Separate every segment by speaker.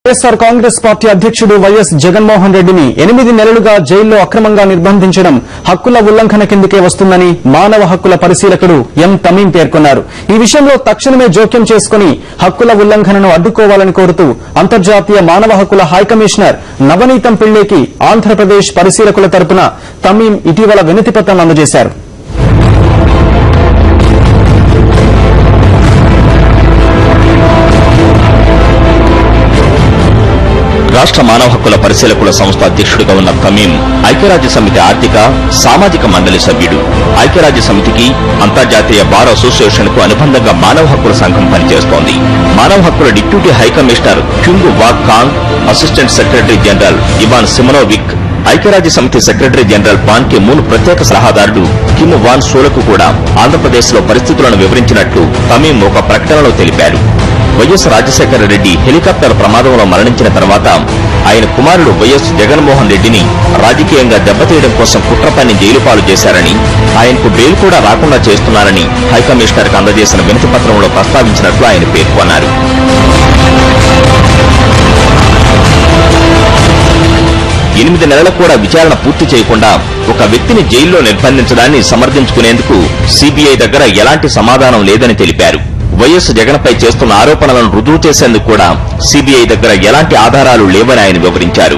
Speaker 1: YSR Congress party అధ్యక్షుడు YS Jaganmohan రెడ్డిని 8 నెలలుగా జైల్లో అక్రమంగా నిర్బంధించడం హక్కుల ఉల్లంఘన కిందకే వస్తుందని మానవ హక్కుల పరిశీలకుడు ఎం తమీం పేర్కొన్నారు. ఈ విషయంలో తక్షణమే జోక్యం చేసుకుని హక్కుల ఉల్లంఘనను అడ్డుకోవాలని కోరుతూ అంతర్జాతీయ మానవ హక్కుల హైకమిషనర్ నవనీతం పిళ్లేకి ఆంధ్రప్రదేశ్ పరిశీలకుల తరపున తమీం ఇటీవల వినతిపత్రం అందజేశారు.
Speaker 2: రాష్ట్ర మానవ హక్కుల పరిశీలకుల సంస్థ అధ్యక్షుడిగా ఉన్న తమీం ఐక్యరాజ్య సమితి ఆర్థిక సామాజిక మండలి సభ్యుడు. ఐక్యరాజ్య సమితికి అంతర్జాతీయ బార్ అసోసియేషన్ కు అనుబంధంగా మానవ హక్కుల సంఘం పనిచేస్తోంది. మానవ హక్కుల deputy high commissioner Kyung Wha Kang, assistant secretary general Ivan Simonovic, ఐక్యరాజ్య సమితి సెక్రటరీ జనరల్ బాన్ కి మూన్ ప్రత్యేక సలహాదారుడు కిమ్ వాన్ సోలకు కూడా ఆంధ్రప్రదేశ్ లో పరిస్థితులను వివరించినట్లు తమీం ఒక ప్రకటనలో తెలిపారు. వైఎస్ రాజశేఖర రెడ్డి హెలికాప్టర్ ప్రమాదంలో మరణించిన తర్వాత ఆయన కుమారుడు వైఎస్ జగన్మోహన్ రెడ్డిని రాజకీయంగా దెబ్బతీయడం కోసం కుట్ర పన్ని జైలు పాలు చేశారని, ఆయనకు బెయిల్ కూడా రాకుండా చేస్తున్నారని హైకమిషనర్ కు అందజేసిన వినతి పత్రంలో ప్రస్తావించినట్లు ఆయన పేర్కొన్నారు. ఎనిమిది నెలలకు కూడా విచారణ పూర్తి చేయకుండా ఒక వ్యక్తిని జైల్లో నిర్బంధించడాన్ని సమర్థించుకునేందుకు సీబీఐ దగ్గర ఎలాంటి సమాధానం లేదని తెలిపారు. వైఎస్ జగన్పై చేస్తున్న ఆరోపణలను రుజువు చేసేందుకు కూడా సీబీఐ దగ్గర ఎలాంటి ఆధారాలు లేవని ఆయన వివరించారు.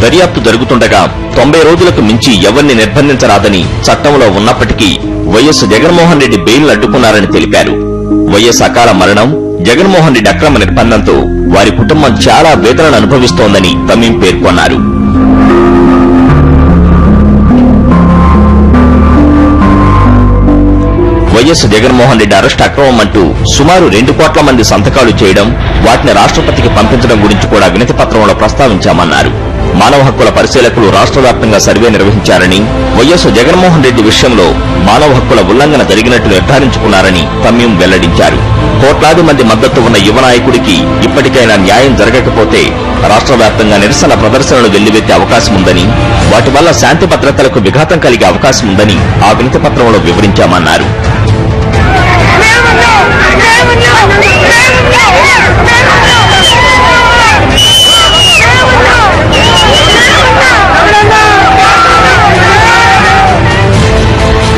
Speaker 2: దర్యాప్తు జరుగుతుండగా 90 రోజులకు మించి ఎవరిని నిర్బంధించరాదని చట్టంలో ఉన్నప్పటికీ వైఎస్ జగన్మోహన్ రెడ్డి బెయిల్ అడ్డుకున్నారని తెలిపారు. వైఎస్ అకాల మరణం, జగన్మోహన్ రెడ్డి అక్రమ నిర్బంధంతో వారి కుటుంబం చాలా వేదనను అనుభవిస్తోందని తమీం పేర్కొన్నారు. వైఎస్ జగన్మోహన్ రెడ్డి అరెస్ట్ అక్రమం అంటూ సుమారు 2 కోట్ల మంది సంతకాలు చేయడం, వాటిని రాష్ట్రపతికి పంపించడం గురించి కూడా వినతి పత్రంలో ప్రస్తావించామన్నారు. మానవ హక్కుల పరిశీలకులు రాష్ట్ర వ్యాప్తంగా సర్వే నిర్వహించారని, వైఎస్ జగన్మోహన్ రెడ్డి విషయంలో మానవ హక్కుల ఉల్లంఘన జరిగినట్టు నిర్ధారించుకున్నారని తమీం వెల్లడించారు. కోట్లాది మంది మద్దతు ఉన్న యువ నాయకుడికి ఇప్పటికైనా న్యాయం జరగకపోతే రాష్ట్ర వ్యాప్తంగా నిరసన ప్రదర్శనలు వెల్లువెత్తే అవకాశం ఉందని, వాటి వల్ల శాంతి భద్రతలకు విఘాతం కలిగే అవకాశం ఉందని ఆ వినతి పత్రంలో వివరించామన్నారు.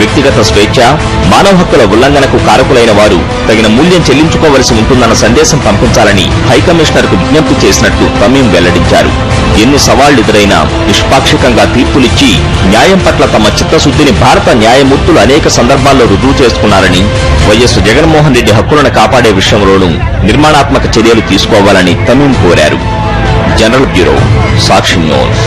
Speaker 2: వ్యక్తిగత స్వేచ్ఛ, మానవ హక్కుల ఉల్లంఘనకు కారకులైన వారు తగిన మూల్యం చెల్లించుకోవలసి ఉంటుందన్న సందేశం పంపించాలని హైకమిషనర్ కు విజ్ఞప్తి చేసినట్లు తమీం వెల్లడించారు. ఎన్ని సవాళ్లెదురైనా నిష్పాక్షికంగా తీర్పులిచ్చి న్యాయం పట్ల తమ చిత్తశుద్ధిని భారత న్యాయమూర్తులు అనేక సందర్భాల్లో రుజువు చేసుకున్నారని, వైఎస్ జగన్మోహన్ రెడ్డి హక్కులను కాపాడే విషయంలోనూ నిర్మాణాత్మక చర్యలు తీసుకోవాలని తమీం కోరారు. జనరల్ బ్యూరో, సాక్షి న్యూస్.